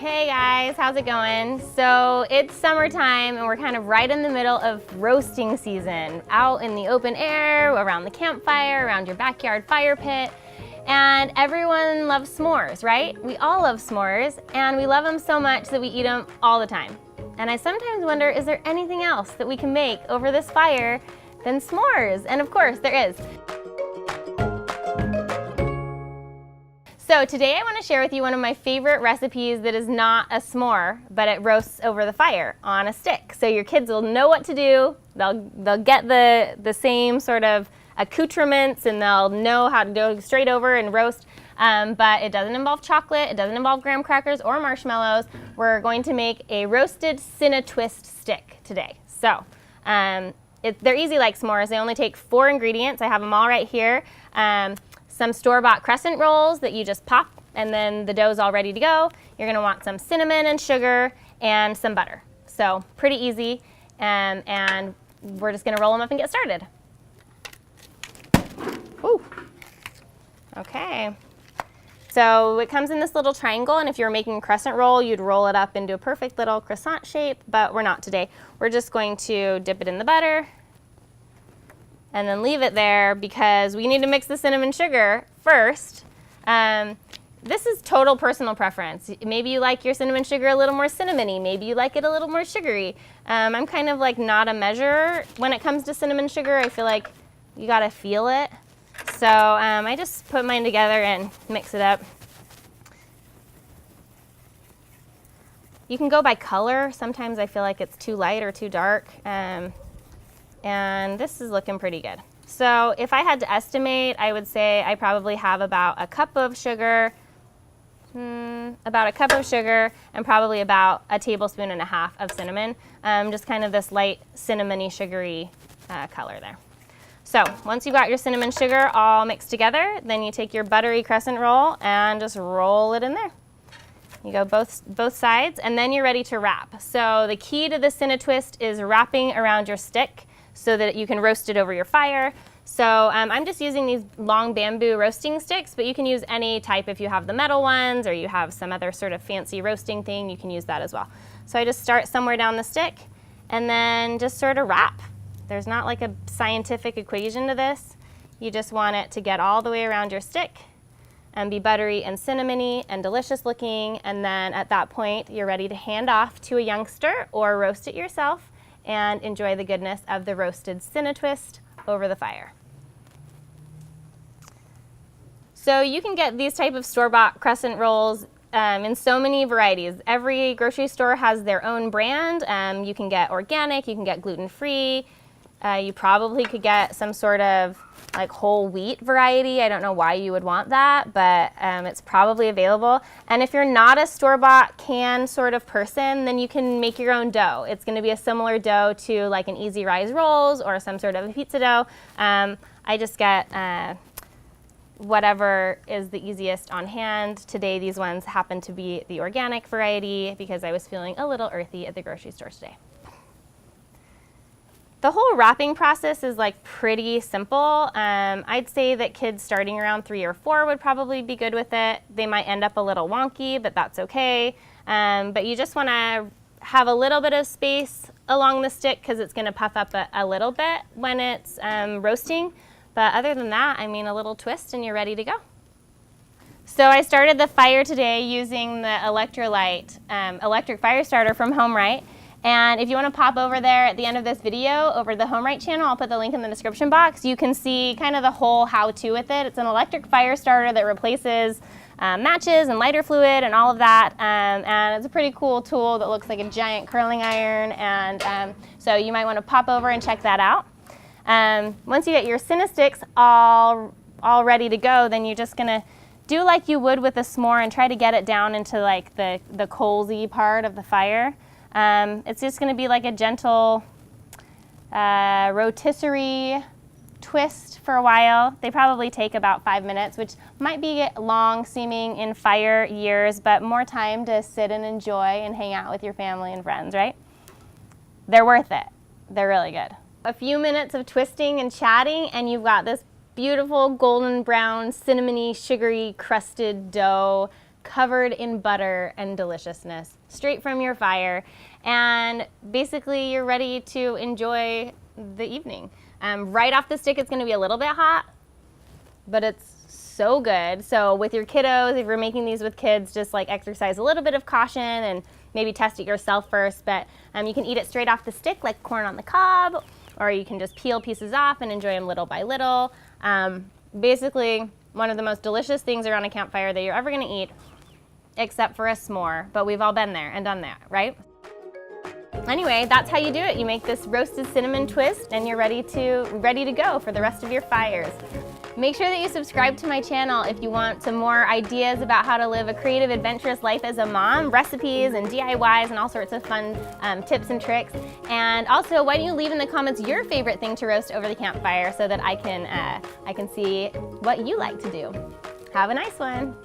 Hey guys, how's it going? So it's summertime and we're kind of right in the middle of roasting season, out in the open air, around the campfire, around your backyard fire pit. And everyone loves s'mores, right? We all love s'mores, and we love them so much that we eat them all the time. And I sometimes wonder, is there anything else that we can make over this fire than s'mores? And of course there is. So today I want to share with you one of my favorite recipes that is not a s'more, but it roasts over the fire on a stick. So your kids will know what to do, they'll get the same sort of accoutrements, and they'll know how to go straight over and roast, but it doesn't involve chocolate, it doesn't involve graham crackers or marshmallows. We're going to make a roasted Cinnatwist stick today. So they're easy like s'mores. They only take 4 ingredients. I have them all right here. Some store-bought crescent rolls that you just pop, and then the dough's all ready to go. You're gonna want some cinnamon and sugar and some butter. So pretty easy, and we're just gonna roll them up and get started. Ooh. Okay. So it comes in this little triangle, and if you were making a crescent roll, you'd roll it up into a perfect little croissant shape, but we're not today. We're just going to dip it in the butter and then leave it there because we need to mix the cinnamon sugar first. This is total personal preference. Maybe you like your cinnamon sugar a little more cinnamony. Maybe you like it a little more sugary. I'm kind of like not a measure when it comes to cinnamon sugar. I feel like you gotta feel it. So I just put mine together and mix it up. You can go by color. Sometimes I feel like it's too light or too dark. And this is looking pretty good. So if I had to estimate, I would say I probably have about a cup of sugar, and probably about a tablespoon and a half of cinnamon. Just kind of this light cinnamony sugary color there. So once you've got your cinnamon sugar all mixed together, then you take your buttery crescent roll and just roll it in there. You go both sides, and then you're ready to wrap. So the key to the Cinnatwist is wrapping around your stick so that you can roast it over your fire. So I'm just using these long bamboo roasting sticks, but you can use any type. If you have the metal ones or you have some other sort of fancy roasting thing, you can use that as well. So I just start somewhere down the stick and then just sort of wrap. There's not like a scientific equation to this. You just want it to get all the way around your stick and be buttery and cinnamony and delicious looking, and then at that point you're ready to hand off to a youngster or roast it yourself and enjoy the goodness of the roasted Cinnatwist over the fire. So you can get these type of store-bought crescent rolls in so many varieties. Every grocery store has their own brand. You can get organic, you can get gluten-free. You probably could get some sort of like whole wheat variety. I don't know why you would want that, but it's probably available. And if you're not a store-bought can sort of person, then you can make your own dough. It's going to be a similar dough to like an Easy Rise rolls or some sort of a pizza dough. I just get whatever is the easiest on hand. Today these ones happen to be the organic variety because I was feeling a little earthy at the grocery store today. The whole wrapping process is like pretty simple. I'd say that kids starting around 3 or 4 would probably be good with it. They might end up a little wonky, but that's okay. But you just want to have a little bit of space along the stick because it's going to puff up a little bit when it's roasting. But other than that, I mean, a little twist and you're ready to go. So I started the fire today using the Electrolyte electric fire starter from HomeRite. And if you want to pop over there at the end of this video over the HomeRite channel, I'll put the link in the description box. You can see kind of the whole how-to with it. It's an electric fire starter that replaces matches and lighter fluid and all of that. And it's a pretty cool tool that looks like a giant curling iron. And so you might want to pop over and check that out. Once you get your Cinnasticks all ready to go, then you're just going to do like you would with a s'more and try to get it down into like the coalsy part of the fire. It's just going to be like a gentle rotisserie twist for a while. They probably take about 5 minutes, which might be long seeming in fire years, but more time to sit and enjoy and hang out with your family and friends, right? They're worth it. They're really good. A few minutes of twisting and chatting and you've got this beautiful golden brown, cinnamony, sugary crusted dough covered in butter and deliciousness, straight from your fire. And basically you're ready to enjoy the evening. Right off the stick, it's gonna be a little bit hot, but it's so good. So with your kiddos, if you're making these with kids, just like exercise a little bit of caution and maybe test it yourself first. But you can eat it straight off the stick like corn on the cob, or you can just peel pieces off and enjoy them little by little. Basically, one of the most delicious things around a campfire that you're ever gonna eat, except for a s'more, but we've all been there and done that, right? Anyway, that's how you do it. You make this roasted cinnamon twist and you're ready to go for the rest of your fires. Make sure that you subscribe to my channel if you want some more ideas about how to live a creative, adventurous life as a mom, recipes and DIYs and all sorts of fun tips and tricks. And also, why don't you leave in the comments your favorite thing to roast over the campfire so that I can see what you like to do. Have a nice one.